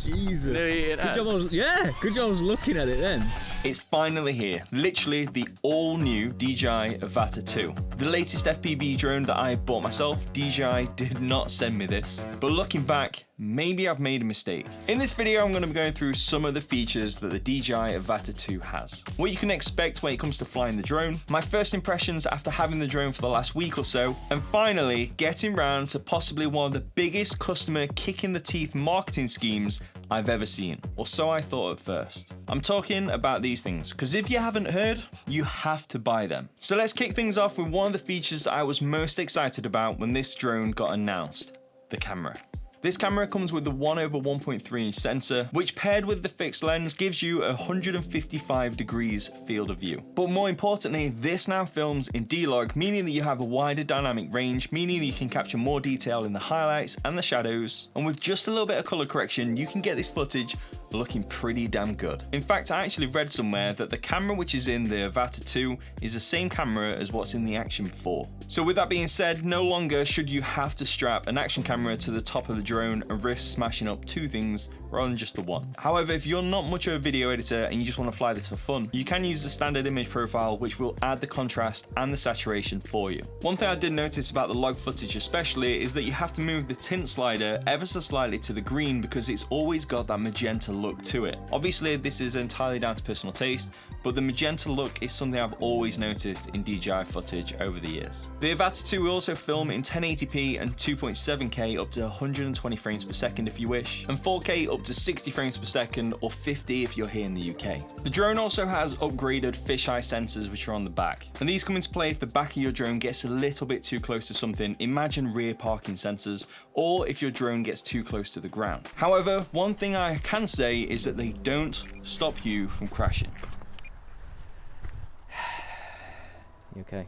Jesus. Good job I was looking at it then. It's finally here. Literally the all-new DJI Avata 2. The latest FPV drone that I bought myself. DJI did not send me this. But looking back, maybe I've made a mistake. In this video, I'm going to be going through some of the features that the DJI Avata 2 has. What you can expect when it comes to flying the drone, my first impressions after having the drone for the last week or so, and finally getting round to possibly one of the biggest customer kick-in-the-teeth marketing schemes I've ever seen. Or so I thought at first. I'm talking about these things, because if you haven't heard, you have to buy them. So let's kick things off with one of the features that I was most excited about when this drone got announced: the camera. This camera comes with the 1/1.3 inch sensor, which paired with the fixed lens gives you a 155 degrees field of view. But more importantly, this now films in D-Log, meaning that you have a wider dynamic range, meaning that you can capture more detail in the highlights and the shadows. And with just a little bit of color correction, you can get this footage looking pretty damn good. In fact, I actually read somewhere that the camera which is in the Avata 2 is the same camera as what's in the Action 4. So with that being said, no longer should you have to strap an action camera to the top of the drone and risk smashing up two things rather than just the one. However, if you're not much of a video editor and you just want to fly this for fun, you can use the standard image profile, which will add the contrast and the saturation for you. One thing I did notice about the log footage especially is that you have to move the tint slider ever so slightly to the green because it's always got that magenta look to it. Obviously, this is entirely down to personal taste, but the magenta look is something I've always noticed in DJI footage over the years. The Avata 2 will also film in 1080p and 2.7K up to 120 frames per second if you wish, and 4K up to 60 frames per second or 50 if you're here in the UK. The drone also has upgraded fisheye sensors which are on the back, and these come into play if the back of your drone gets a little bit too close to something. Imagine rear parking sensors, or if your drone gets too close to the ground. However, one thing I can say is that they don't stop you from crashing. You okay?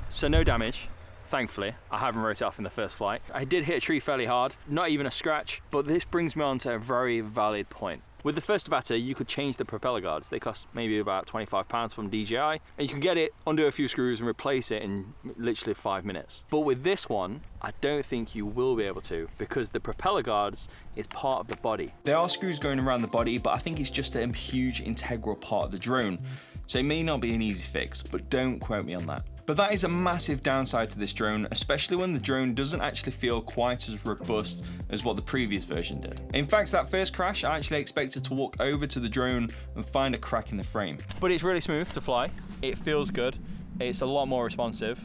So no damage, thankfully. I haven't wrote it off in the first flight. I did hit a tree fairly hard, not even a scratch, but this brings me on to a very valid point. With the first Avata, you could change the propeller guards. They cost maybe about £25 from DJI, and you can get it, undo a few screws and replace it in literally 5 minutes. But with this one, I don't think you will be able to, because the propeller guards is part of the body. There are screws going around the body, but I think it's just a huge integral part of the drone. So it may not be an easy fix, but don't quote me on that. But that is a massive downside to this drone, especially when the drone doesn't actually feel quite as robust as what the previous version did. In fact, that first crash, I actually expected to walk over to the drone and find a crack in the frame. But it's really smooth to fly. It feels good. It's a lot more responsive,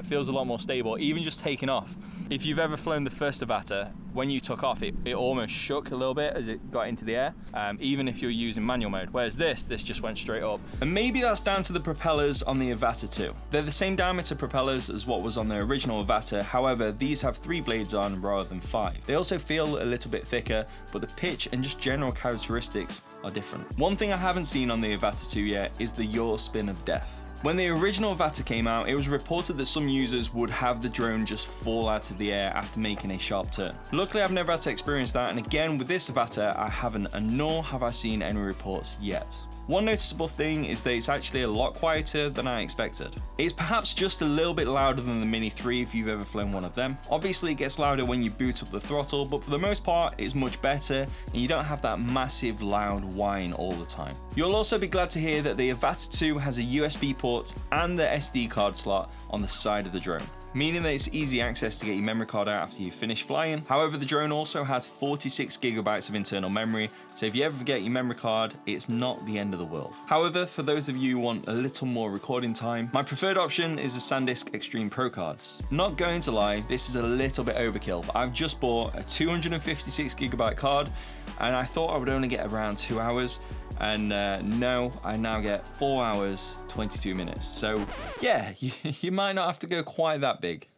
feels a lot more stable, even just taking off. If you've ever flown the first Avata, when you took off, it almost shook a little bit as it got into the air, even if you're using manual mode, whereas this just went straight up. And maybe that's down to the propellers on the Avata 2. They're the same diameter propellers as what was on the original Avata, however, these have 3 blades on rather than 5. They also feel a little bit thicker, but the pitch and just general characteristics are different. One thing I haven't seen on the Avata 2 yet is the yaw spin of death. When the original Avata came out, it was reported that some users would have the drone just fall out of the air after making a sharp turn. Luckily, I've never had to experience that, and again, with this Avata, I haven't, and nor have I seen any reports yet. One noticeable thing is that it's actually a lot quieter than I expected. It's perhaps just a little bit louder than the Mini 3 if you've ever flown one of them. Obviously it gets louder when you boot up the throttle, but for the most part it's much better and you don't have that massive loud whine all the time. You'll also be glad to hear that the Avata 2 has a USB port and the SD card slot on the side of the drone, meaning that it's easy access to get your memory card out after you finish flying. However, the drone also has 46 gigabytes of internal memory, so if you ever forget your memory card, it's not the end of the world. However, for those of you who want a little more recording time, my preferred option is the SanDisk Extreme Pro cards. Not going to lie, this is a little bit overkill, but I've just bought a 256 gigabyte card, and I thought I would only get around 2 hours, and no, I now get 4 hours, 22 minutes. So yeah, you might not have to go quite that big.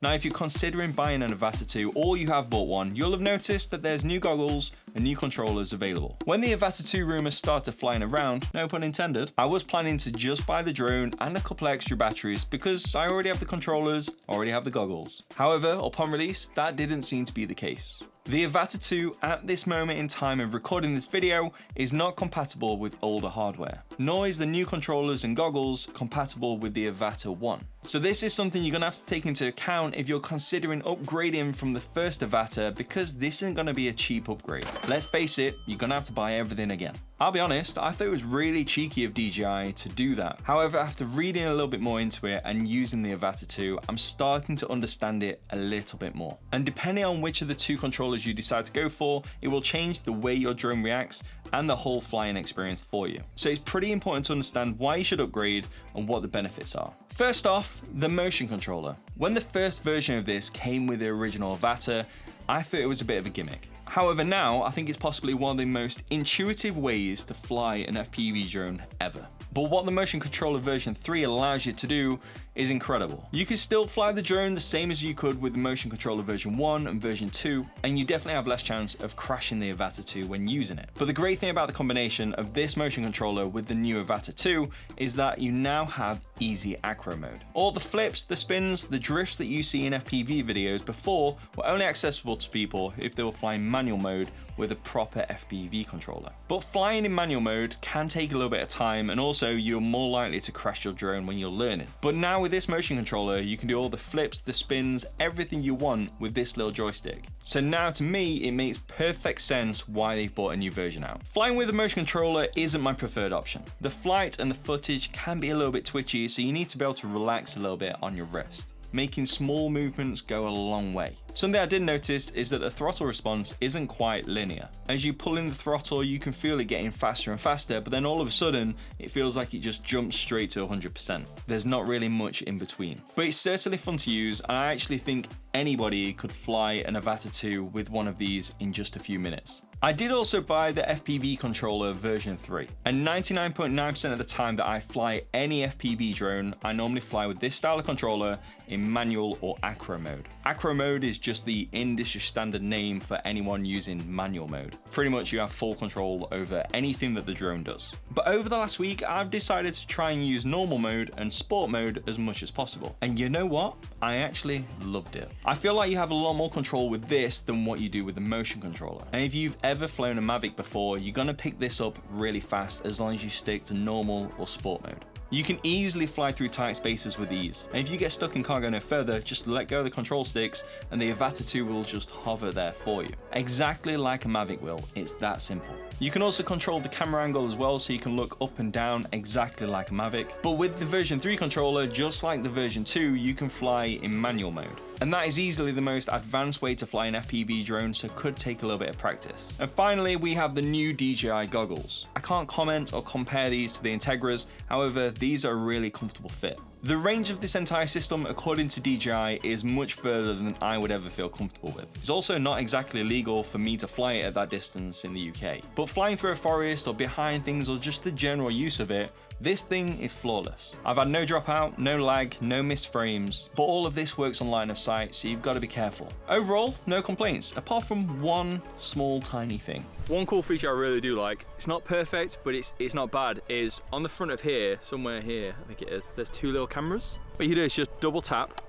Now, if you're considering buying an Avata 2 or you have bought one, you'll have noticed that there's new goggles and new controllers available. When the Avata 2 rumors started flying around, no pun intended, I was planning to just buy the drone and a couple extra batteries because I already have the controllers, already have the goggles. However, upon release, that didn't seem to be the case. The Avata 2 at this moment in time of recording this video is not compatible with older hardware, nor is the new controllers and goggles compatible with the Avata 1. So this is something you're gonna have to take into account if you're considering upgrading from the first Avata, because this isn't gonna be a cheap upgrade. Let's face it, you're gonna have to buy everything again. I'll be honest, I thought it was really cheeky of DJI to do that. However, after reading a little bit more into it and using the Avata 2, I'm starting to understand it a little bit more. And depending on which of the two controllers you decide to go for, it will change the way your drone reacts and the whole flying experience for you. So it's pretty important to understand why you should upgrade and what the benefits are. First off, the motion controller. When the first version of this came with the original Avata, I thought it was a bit of a gimmick. However, now I think it's possibly one of the most intuitive ways to fly an FPV drone ever. But what the motion controller version 3 allows you to do is incredible. You can still fly the drone the same as you could with the motion controller version 1 and version 2, and you definitely have less chance of crashing the Avata 2 when using it. But the great thing about the combination of this motion controller with the new Avata 2 is that you now have easy acro mode. All the flips, the spins, the drifts that you see in FPV videos before were only accessible to people if they were flying manual mode with a proper FPV controller. But flying in manual mode can take a little bit of time, and also you're more likely to crash your drone when you're learning. But now with this motion controller, you can do all the flips, the spins, everything you want with this little joystick. So now to me, it makes perfect sense why they've brought a new version out. Flying with a motion controller isn't my preferred option. The flight and the footage can be a little bit twitchy, so you need to be able to relax a little bit on your wrist. Making small movements go a long way. Something I did notice is that the throttle response isn't quite linear. As you pull in the throttle, you can feel it getting faster and faster, but then all of a sudden, it feels like it just jumps straight to 100%. There's not really much in between. But it's certainly fun to use, and I actually think anybody could fly an Avata 2 with one of these in just a few minutes. I did also buy the FPV controller version 3, and 99.9% of the time that I fly any FPV drone, I normally fly with this style of controller in manual or acro mode. Acro mode is just the industry standard name for anyone using manual mode. Pretty much you have full control over anything that the drone does. But over the last week, I've decided to try and use normal mode and sport mode as much as possible. And you know what? I actually loved it. I feel like you have a lot more control with this than what you do with the motion controller. And if you've ever flown a Mavic before, you're gonna pick this up really fast as long as you stick to normal or sport mode. You can easily fly through tight spaces with ease, and if you get stuck and can't go no further, just let go of the control sticks and the Avata 2 will just hover there for you. Exactly like a Mavic will, it's that simple. You can also control the camera angle as well, so you can look up and down exactly like a Mavic. But with the version 3 controller, just like the version 2, you can fly in manual mode. And that is easily the most advanced way to fly an FPV drone, so could take a little bit of practice. And finally, we have the new DJI goggles. I can't comment or compare these to the Integras, however, these are a really comfortable fit. The range of this entire system, according to DJI, is much further than I would ever feel comfortable with. It's also not exactly legal for me to fly it at that distance in the UK. But flying through a forest or behind things or just the general use of it, this thing is flawless. I've had no dropout, no lag, no missed frames, but all of this works on line of sight, so you've got to be careful. Overall, no complaints, apart from one small tiny thing. One cool feature I really do like, it's not perfect, but it's not bad, is on the front of here, somewhere here, I think it is, there's two little cameras. What you do is just double tap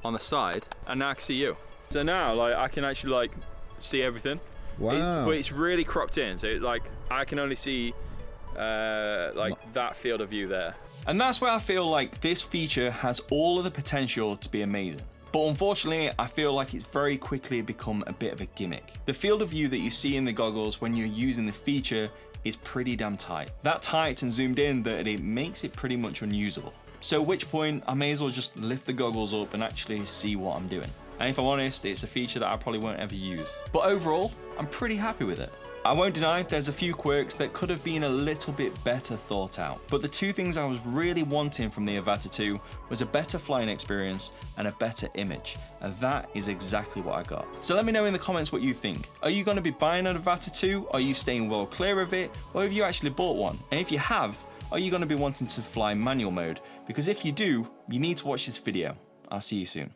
on the side, and now I can see you. So now, I can actually see everything. Wow. But it's really cropped in, so I can only see that field of view there. And that's where I feel like this feature has all of the potential to be amazing. But unfortunately, I feel like it's very quickly become a bit of a gimmick. The field of view that you see in the goggles when you're using this feature is pretty damn tight. That tight and zoomed in that it makes it pretty much unusable. So at which point, I may as well just lift the goggles up and actually see what I'm doing. And if I'm honest, it's a feature that I probably won't ever use. But overall, I'm pretty happy with it. I won't deny there's a few quirks that could have been a little bit better thought out, but the two things I was really wanting from the Avata 2 was a better flying experience and a better image, and that is exactly what I got. So let me know in the comments what you think. Are you going to be buying an Avata 2? Are you staying well clear of it? Or have you actually bought one? And if you have, are you going to be wanting to fly manual mode? Because if you do, you need to watch this video. I'll see you soon.